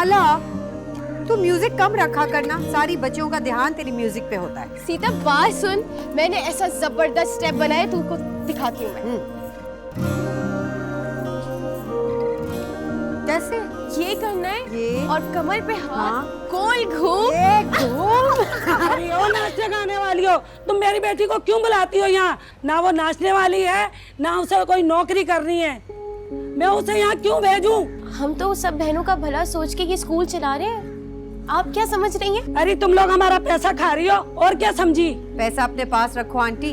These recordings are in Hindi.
माला, तू म्यूजिक कम रखा करना, सारी बच्चियों का ध्यान तेरी म्यूजिक पे होता है। सीता बात सुन, मैंने ऐसा जबरदस्त स्टेप बनाया, तुमको दिखाती हूँ मैं। कैसे? ये करना है ये और कमर पे हाथ, हाँ। गोल घूम। अरे ओ नाचने गाने वाली हो, तुम मेरी बेटी को क्यों बुलाती हो यहाँ? ना वो नाचने वाली है, ना उसे कोई नौकरी करनी है। मैं उसे यहाँ क्यों भेजूं? हम तो सब बहनों का भला सोच के ये स्कूल चला रहे हैं, आप क्या समझ रही हैं? अरे तुम लोग हमारा पैसा खा रही हो, और क्या समझी? पैसा अपने पास रखो आंटी।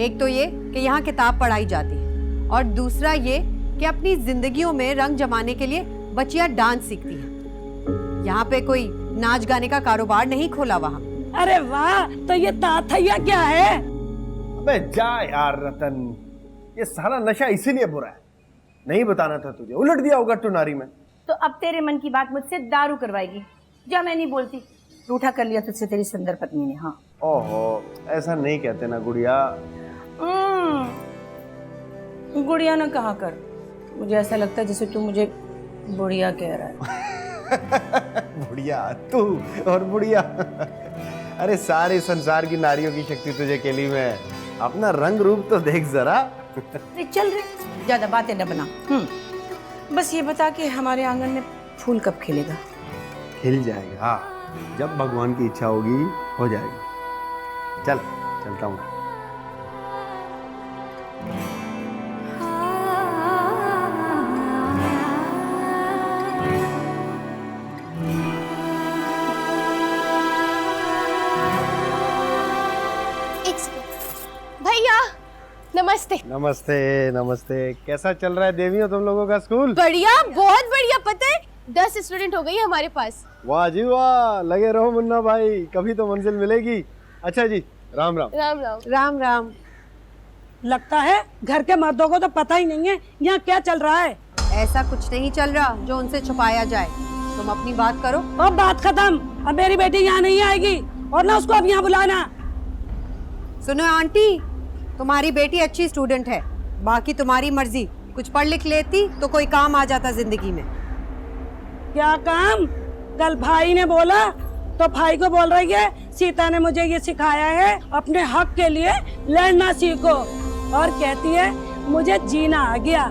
एक तो ये कि यहाँ किताब पढ़ाई जाती है, और दूसरा ये कि अपनी जिंदगियों में रंग जमाने के लिए बच्चियां डांस सीखती हैं। यहाँ पे कोई नाच गाने का कारोबार नहीं खोला वहाँ। अरे वाह, तो ये ताथैया क्या है? अबे जा यार रतन, ये सारा नशा इसीलिए बुरा है। नहीं बताना था तुझे, उलट दिया होगा टुनारी में। तो अब तेरे मन की बात मुझसे दारू करवाएगी? जा, मैं नहीं बोलती। रूठा कर लिया तुझसे तेरी सुंदर पत्नी ने। हाँ। ओहो, ऐसा नहीं कहते ना गुड़िया। गुड़िया ना कहा कर, मुझे ऐसा लगता है जैसे तू मुझे बुढ़िया कह रहा है। बुढ़िया तू और बुढ़िया। अरे सारे संसार की नारियों की शक्ति तुझे केली में है। अपना रंग रूप तो देख जरा। अरे चल रे, ज्यादा बातें न बना। बस ये बता कि हमारे आंगन में फूल कब खिलेगा? खिल जाएगा, हाँ, जब भगवान की इच्छा होगी हो जाएगा। चल, चलता हूँ। भैया नमस्ते। नमस्ते नमस्ते। कैसा चल रहा है देवियों तुम लोगों का स्कूल? बढ़िया, बहुत बढ़िया। पता है 10 स्टूडेंट हो गई हमारे पास। वाह जी वाह, लगे रहो मुन्ना भाई, कभी तो मंजिल मिलेगी। अच्छा जी, राम राम। राम राम। राम राम। लगता है घर के मर्दों को तो पता ही नहीं है यहाँ क्या चल रहा है। ऐसा कुछ नहीं चल रहा जो उनसे छुपाया जाए। तुम अपनी बात करो। अब बात खत्म, अब मेरी बेटी यहाँ नहीं आएगी, और ना उसको अब यहाँ बुलाना। सुनो आंटी, तुम्हारी बेटी अच्छी स्टूडेंट है, बाकी तुम्हारी मर्जी। कुछ पढ़ लिख लेती तो कोई काम आ जाता जिंदगी में। क्या काम? कल भाई ने बोला तो भाई को बोल रही है सीता ने मुझे ये सिखाया है अपने हक के लिए लड़ना सीखो, और कहती है मुझे जीना आ गया।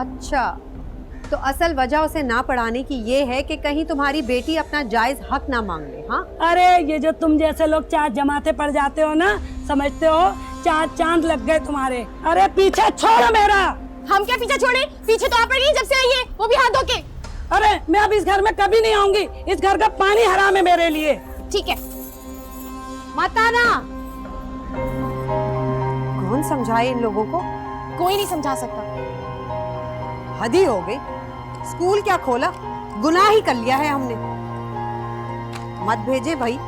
अच्छा, तो असल वजह उसे ना पढ़ाने की ये है कि कहीं तुम्हारी बेटी अपना जायज हक ना मांग ले। हाँ, अरे ये जो तुम जैसे लोग चार जमाते पड़ जाते हो ना, समझते हो चार चांद लग गए तुम्हारे। अरे पीछे छोड़ो मेरा। हम क्या पीछे छोड़े? पीछे तो आप पड़ गई जब से आई है, वो भी हाथ धो के। अरे मैं अब इस घर में कभी नहीं आऊंगी, इस घर का पानी हराम है मेरे लिए। ठीक है, मत आना। कौन समझाए इन लोगों को? कोई नहीं समझा सकता। हद ही हो गई। स्कूल क्या खोला, गुनाह ही कर लिया है हमने। मत भेजे भाई।